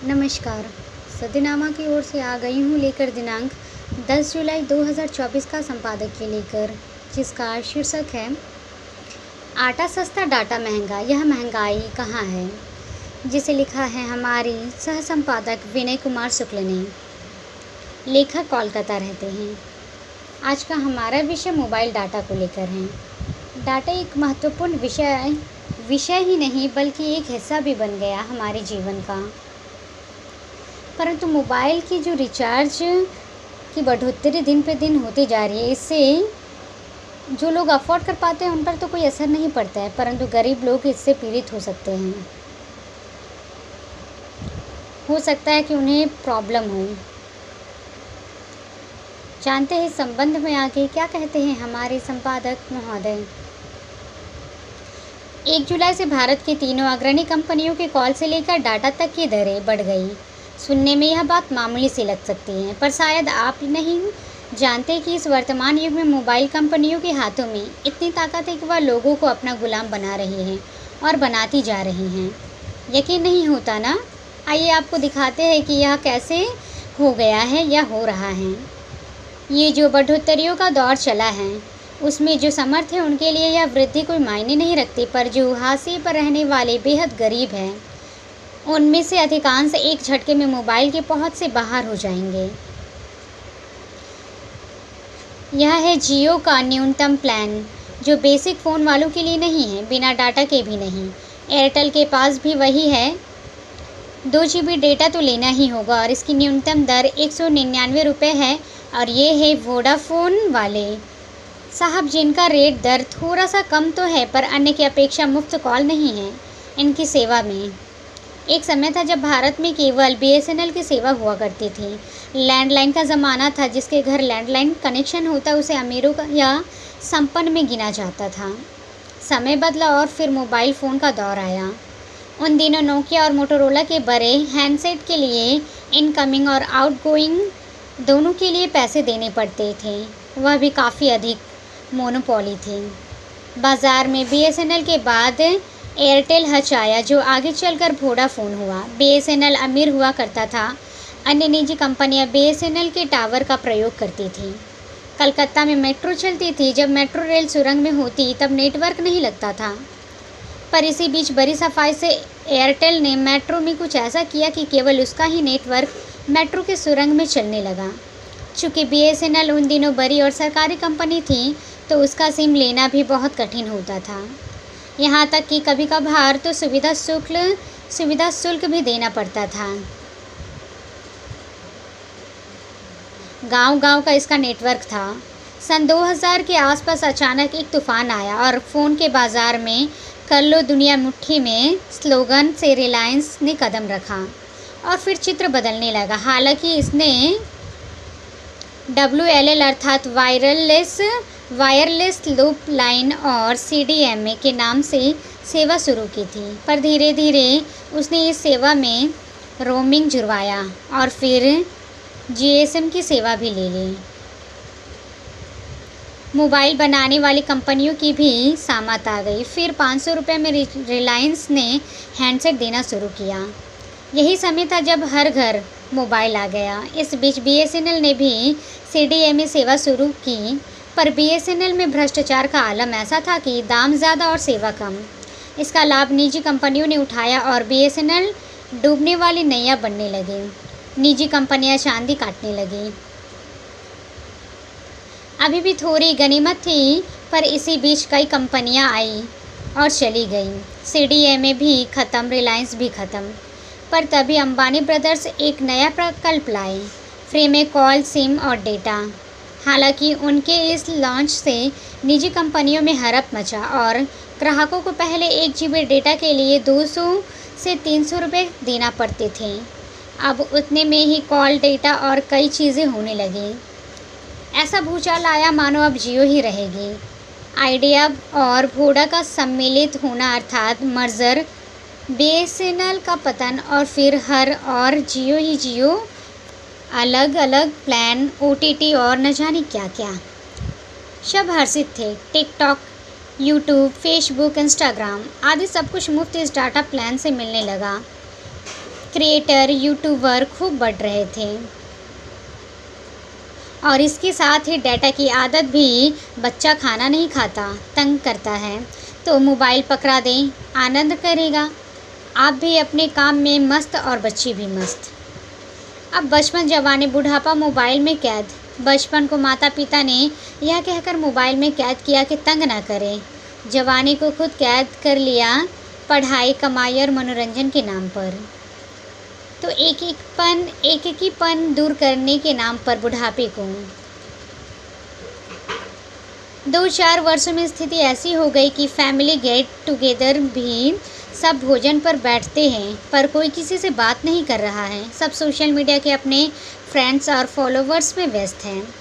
नमस्कार। सदनामा की ओर से आ गई हूँ लेकर दिनांक 10 जुलाई 2024 का संपादकीय लेकर, जिसका शीर्षक है आटा सस्ता डाटा महंगा, यह महंगाई कहाँ है। जिसे लिखा है हमारी सह संपादक विनय कुमार शुक्ल ने। लेखक कोलकाता रहते हैं। आज का हमारा विषय मोबाइल डाटा को लेकर है। डाटा एक महत्वपूर्ण विषय ही नहीं बल्कि एक हिस्सा भी बन गया हमारे जीवन का। परंतु मोबाइल की जो रिचार्ज की बढ़ोतरी दिन पे दिन होती जा रही है, इससे जो लोग अफोर्ड कर पाते हैं उन पर तो कोई असर नहीं पड़ता है, परंतु गरीब लोग इससे पीड़ित हो सकते हैं। हो सकता है कि उन्हें प्रॉब्लम हो। जानते हैं इस संबंध में आगे क्या कहते हैं हमारे संपादक महोदय। 1 जुलाई से भारत की तीनों अग्रणी कंपनियों के कॉल से लेकर डाटा तक की दरें बढ़ गई। सुनने में यह बात मामूली सी लग सकती है, पर शायद आप नहीं जानते कि इस वर्तमान युग में मोबाइल कंपनियों के हाथों में इतनी ताकत है कि वह लोगों को अपना गुलाम बना रही हैं और बनाती जा रही हैं। यकीन नहीं होता ना? आइए आपको दिखाते हैं कि यह कैसे हो गया है या हो रहा है। ये जो बढ़ोतरियों का दौर चला है, उसमें जो समर्थ है उनके लिए यह वृद्धि कोई मायने नहीं रखती, पर जो हाशिए पर रहने वाले बेहद गरीब हैं, उनमें से अधिकांश एक झटके में मोबाइल की पहुंच से बाहर हो जाएंगे। यह है जियो का न्यूनतम प्लान, जो बेसिक फ़ोन वालों के लिए नहीं है, बिना डाटा के भी नहीं। एयरटेल के पास भी वही है। 2 GB डेटा तो लेना ही होगा और इसकी न्यूनतम दर 199 रुपये है। और ये है वोडाफोन वाले साहब, जिनका रेट दर थोड़ा सा कम तो है, पर अन्य की अपेक्षा मुफ्त कॉल नहीं है इनकी सेवा में। एक समय था जब भारत में केवल BSNL की सेवा हुआ करती थी। लैंडलाइन का ज़माना था। जिसके घर लैंडलाइन कनेक्शन होता उसे अमीरों का या संपन्न में गिना जाता था। समय बदला और फिर मोबाइल फ़ोन का दौर आया। उन दिनों नोकिया और मोटोरोला के बड़े हैंडसेट के लिए इनकमिंग और आउटगोइंग दोनों के लिए पैसे देने पड़ते थे, वह भी काफ़ी अधिक। मोनोपोली थी। बाज़ार में BSNL के बाद एयरटेल हच आया, जो आगे चलकर वोडाफोन हुआ। BSNL अमीर हुआ करता था। अन्य निजी कंपनियां BSNL के टावर का प्रयोग करती थीं। कलकत्ता में मेट्रो चलती थी। जब मेट्रो रेल सुरंग में होती तब नेटवर्क नहीं लगता था, पर इसी बीच बड़ी सफाई से एयरटेल ने मेट्रो में कुछ ऐसा किया कि केवल उसका ही नेटवर्क मेट्रो के सुरंग में चलने लगा। चूँकि BSNL उन दिनों बड़ी और सरकारी कंपनी थी, तो उसका सिम लेना भी बहुत कठिन होता था। यहाँ तक कि कभी कभार तो सुविधा शुल्क भी देना पड़ता था। गांव-गांव का इसका नेटवर्क था। सन 2000 के आसपास अचानक एक तूफान आया और फ़ोन के बाज़ार में कर लो दुनिया मुट्ठी में स्लोगन से रिलायंस ने कदम रखा और फिर चित्र बदलने लगा। हालांकि इसने WLL अर्थात वायरलेस लूप लाइन और CDMA के नाम से सेवा शुरू की थी, पर धीरे धीरे उसने इस सेवा में रोमिंग जुड़वाया और फिर GSM की सेवा भी ले ली। मोबाइल बनाने वाली कंपनियों की भी सामत आ गई। फिर 500 रुपये में रिलायंस ने हैंडसेट देना शुरू किया। यही समय था जब हर घर मोबाइल आ गया। इस बीच BSNL ने भी CDMA सेवा शुरू की, पर BSNL में भ्रष्टाचार का आलम ऐसा था कि दाम ज़्यादा और सेवा कम। इसका लाभ निजी कंपनियों ने उठाया और BSNL डूबने वाली नैया बनने लगी। निजी कंपनियां चांदी काटने लगी। अभी भी थोड़ी गनीमत थी, पर इसी बीच कई कंपनियां आई और चली गईं। CDMA भी ख़त्म, रिलायंस भी ख़त्म। पर तभी अंबानी ब्रदर्स एक नया प्रकल्प लाए, फ्री में कॉल, सिम और डेटा। हालांकि उनके इस लॉन्च से निजी कंपनियों में हड़प मचा और ग्राहकों को पहले 1 GB डेटा के लिए 200 से 300 रुपये देना पड़ते थे। अब उतने में ही कॉल, डेटा और कई चीज़ें होने लगी। ऐसा भूचाल आया मानो अब जियो ही रहेगी। आइडिया और वोडा का सम्मिलित होना अर्थात मर्जर, BSNL का पतन और फिर हर और जियो ही जियो, अलग अलग प्लान, OTT और न जाने क्या क्या। सब हर्षित थे। टिकटॉक, यूट्यूब, फेसबुक, इंस्टाग्राम आदि सब कुछ मुफ्त इस डाटा प्लान से मिलने लगा। क्रिएटर, यूट्यूबर खूब बढ़ रहे थे। और इसके साथ ही डाटा की आदत भी, बच्चा खाना नहीं खाता, तंग करता है तो मोबाइल पकड़ा दें, आनंद करेगा। आप भी अपने काम में मस्त और बच्ची भी मस्त। अब बचपन, जवानी, बुढ़ापा मोबाइल में कैद। बचपन को माता पिता ने यह कहकर मोबाइल में कैद किया कि तंग ना करें। जवानी को खुद कैद कर लिया, पढ़ाई, कमाई और मनोरंजन के नाम पर। तो एकीपन दूर करने के नाम पर बुढ़ापे को 2-4 वर्षों में स्थिति ऐसी हो गई कि फैमिली गेट टुगेदर भी सब भोजन पर बैठते हैं, पर कोई किसी से बात नहीं कर रहा है। सब सोशल मीडिया के अपने फ्रेंड्स और फॉलोवर्स में व्यस्त हैं।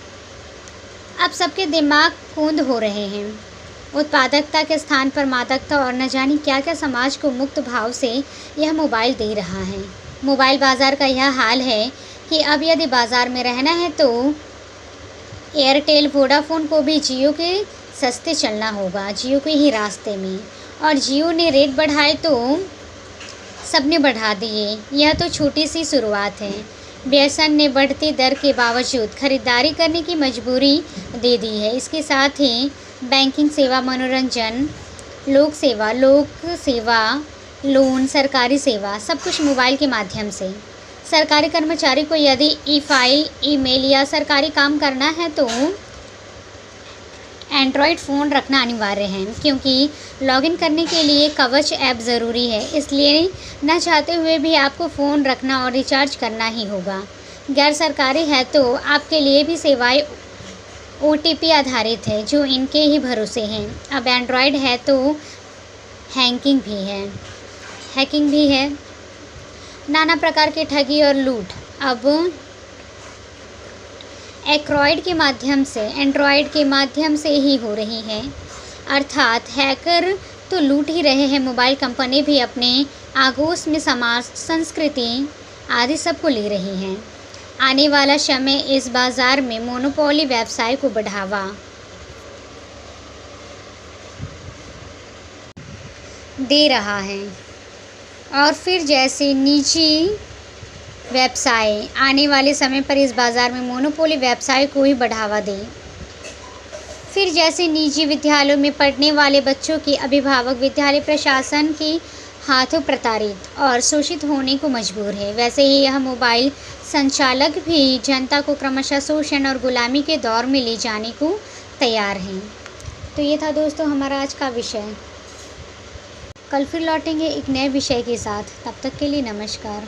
अब सबके दिमाग कूंद हो रहे हैं। उत्पादकता के स्थान पर मादकता और न जाने क्या क्या समाज को मुक्त भाव से यह मोबाइल दे रहा है। मोबाइल बाज़ार का यह हाल है कि अब यदि बाज़ार में रहना है तो एयरटेल, वोडाफोन को भी जियो के सस्ते चलना होगा, जियो के ही रास्ते में। और जियो ने रेट बढ़ाए तो सबने बढ़ा दिए। यह तो छोटी सी शुरुआत है। बीएसएन ने बढ़ती दर के बावजूद खरीदारी करने की मजबूरी दे दी है। इसके साथ ही बैंकिंग सेवा, मनोरंजन, लोक सेवा, लोन, सरकारी सेवा, सब कुछ मोबाइल के माध्यम से। सरकारी कर्मचारी को यदि ई-फाइल, ईमेल या सरकारी काम करना है तो एंड्रॉयड फ़ोन रखना अनिवार्य है, क्योंकि लॉगिन करने के लिए कवच ऐप ज़रूरी है। इसलिए न चाहते हुए भी आपको फ़ोन रखना और रिचार्ज करना ही होगा। गैर सरकारी है तो आपके लिए भी सेवाएं OTP आधारित है, जो इनके ही भरोसे हैं। अब एंड्रॉयड है तो हैकिंग भी है। नाना प्रकार के ठगी और लूट अब एंड्रॉयड के माध्यम से ही हो रही है। अर्थात हैकर तो लूट ही रहे हैं, मोबाइल कंपनी भी अपने आगोश में समाज, संस्कृति आदि सबको ले रही हैं। आने वाला समय इस बाज़ार में मोनोपोली व्यवसाय को बढ़ावा दे रहा है। और फिर जैसे निजी व्यवसाय आने वाले समय पर इस बाज़ार में मोनोपोली व्यवसाय को ही बढ़ावा दें। फिर जैसे निजी विद्यालयों में पढ़ने वाले बच्चों के अभिभावक विद्यालय प्रशासन के हाथों प्रताड़ित और शोषित होने को मजबूर है, वैसे ही यह मोबाइल संचालक भी जनता को क्रमशः शोषण और गुलामी के दौर में ले जाने को तैयार हैं। तो ये था दोस्तों हमारा आज का विषय। कल फिर लौटेंगे एक नए विषय के साथ। तब तक के लिए नमस्कार।